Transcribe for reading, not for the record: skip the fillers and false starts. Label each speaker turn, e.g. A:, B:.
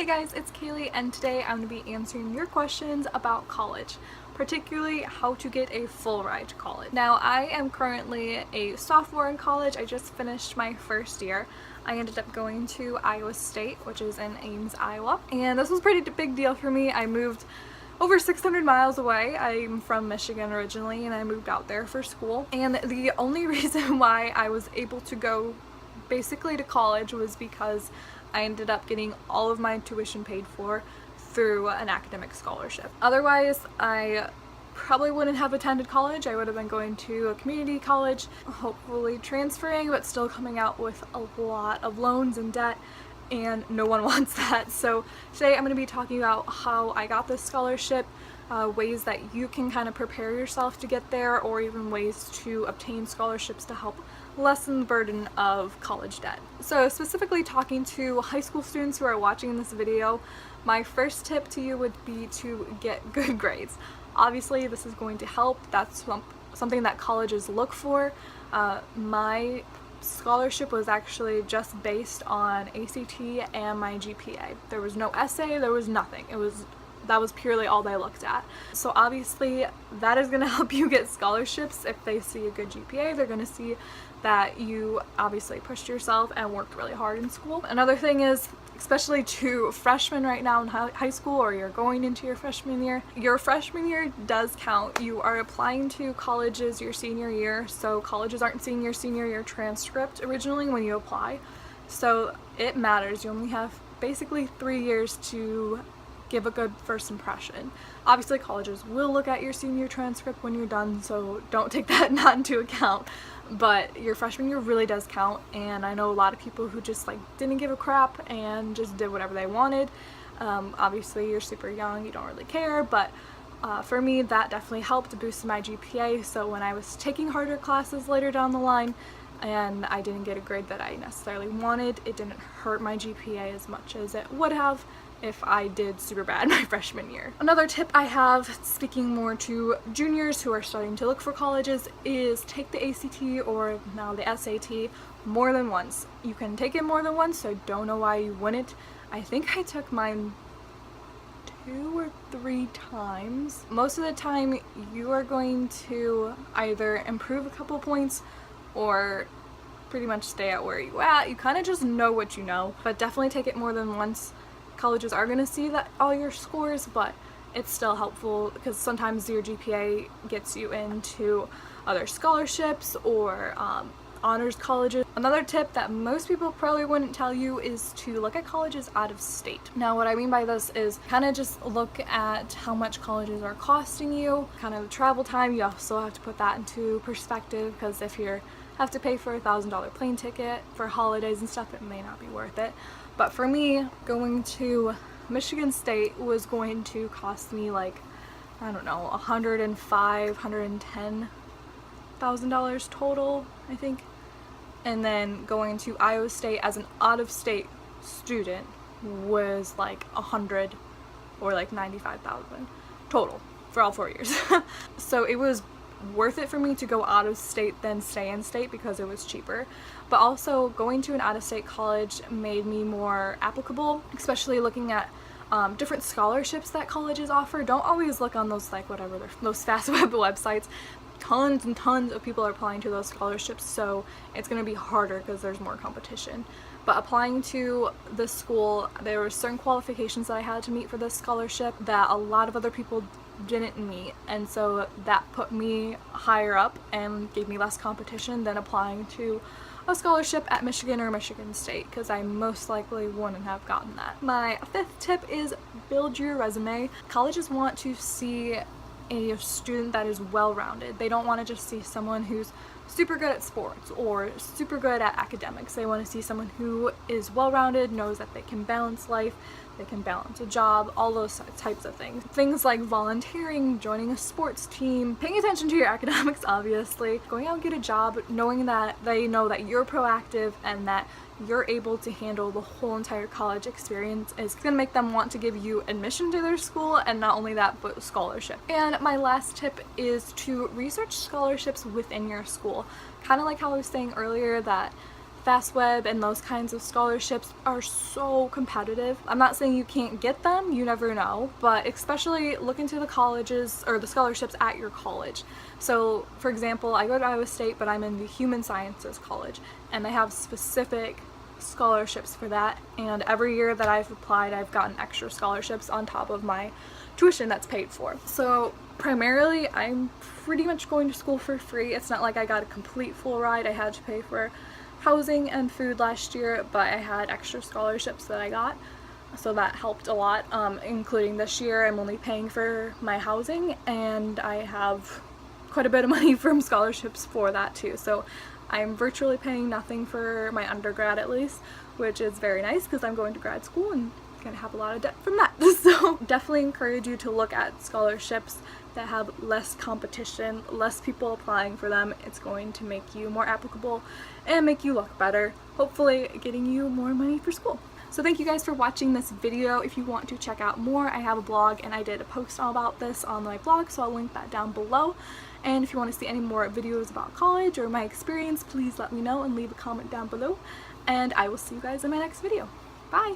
A: Hey guys, it's Kaylee and today I'm going to be answering your questions about college, particularly how to get a full ride to college. Now, I am currently a sophomore in college. I just finished my first year. I ended up going to Iowa State, which is in Ames, Iowa, and this was a pretty big deal for me. I moved over 600 miles away. I'm from Michigan originally and I moved out there for school, and the only reason why I was able to go basically to college was because I ended up getting all of my tuition paid for through an academic scholarship. Otherwise, I probably wouldn't have attended college. I would have been going to a community college, hopefully transferring, but still coming out with a lot of loans and debt, and no one wants that. So today I'm going to be talking about how I got this scholarship, ways that you can kind of prepare yourself to get there, or even ways to obtain scholarships to help lessen the burden of college debt. So specifically talking to high school students who are watching this video, my first tip to you would be to get good grades. Obviously this is going to help. That's something that colleges look for. My scholarship was actually just based on ACT and my GPA. There was no essay, there was nothing. That was purely all they looked at. So obviously that is going to help you get scholarships. If they see a good GPA, they're going to see that you obviously pushed yourself and worked really hard in school. Another thing is, especially to freshmen right now in high school, or you're going into your freshman year does count. You are applying to colleges your senior year, so colleges aren't seeing your senior year transcript originally when you apply. So it matters. You only have basically 3 years to give a good first impression. Obviously colleges will look at your senior transcript when you're done, so don't take that not into account, but your freshman year really does count. And I know a lot of people who just didn't give a crap and just did whatever they wanted. Obviously you're super young, you don't really care, but for me that definitely helped boost my GPA. So when I was taking harder classes later down the line and I didn't get a grade that I necessarily wanted, it didn't hurt my GPA as much as it would have if I did super bad my freshman year. Another tip I have, speaking more to juniors who are starting to look for colleges, is take the ACT, or now the SAT, more than once. You can take it more than once, so I don't know why you wouldn't. I think I took mine 2 or 3 times. Most of the time you are going to either improve a couple points or pretty much stay at where you at. You kind of just know what you know, but definitely take it more than once. Colleges are going to see that all your scores, but it's still helpful because sometimes your GPA gets you into other scholarships or honors colleges. Another tip that most people probably wouldn't tell you is to look at colleges out of state. Now what I mean by this is kind of just look at how much colleges are costing you, kind of the travel time. You also have to put that into perspective, because if you have to pay for $1,000 plane ticket for holidays and stuff, it may not be worth it. But for me, going to Michigan State was going to cost me I don't know, $110,000 total, I think. And then going to Iowa State as an out-of-state student was $100 or $95,000 total for all 4 years. So it was worth it for me to go out of state than stay in state because it was cheaper. But also going to an out-of-state college made me more applicable, especially looking at different scholarships that colleges offer. Don't always look on those those fast web websites. Tons and tons of people are applying to those scholarships, so it's going to be harder because there's more competition. But applying to this school, there were certain qualifications that I had to meet for this scholarship that a lot of other people didn't meet, and so that put me higher up and gave me less competition than applying to a scholarship at Michigan or Michigan State, because I most likely wouldn't have gotten that. My 5th tip is build your resume. Colleges want to see a student that is well-rounded. They don't want to just see someone who's super good at sports or super good at academics. They want to see someone who is well-rounded, knows that they can balance life, they can balance a job, all those types of things. Things like volunteering, joining a sports team, paying attention to your academics, obviously, going out and get a job, knowing that they know that you're proactive and that you're able to handle the whole entire college experience is going to make them want to give you admission to their school, and not only that, but scholarship. And my last tip is to research scholarships within your school. Kind of like how I was saying earlier that FastWeb and those kinds of scholarships are so competitive. I'm not saying you can't get them, you never know, but especially look into the colleges or the scholarships at your college. So for example, I go to Iowa State, but I'm in the Human Sciences College, and they have specific scholarships for that, and every year that I've applied I've gotten extra scholarships on top of my tuition that's paid for. So primarily I'm pretty much going to school for free. It's not like I got a complete full ride. I had to pay for housing and food last year, but I had extra scholarships that I got, so that helped a lot. Including this year I'm only paying for my housing, and I have quite a bit of money from scholarships for that too. So I'm virtually paying nothing for my undergrad at least, which is very nice because I'm going to grad school and gonna have a lot of debt from that. So definitely encourage you to look at scholarships that have less competition, less people applying for them. It's going to make you more applicable and make you look better, hopefully getting you more money for school. So thank you guys for watching this video. If you want to check out more, I have a blog and I did a post all about this on my blog, so I'll link that down below. And if you want to see any more videos about college or my experience, please let me know and leave a comment down below. And I will see you guys in my next video. Bye!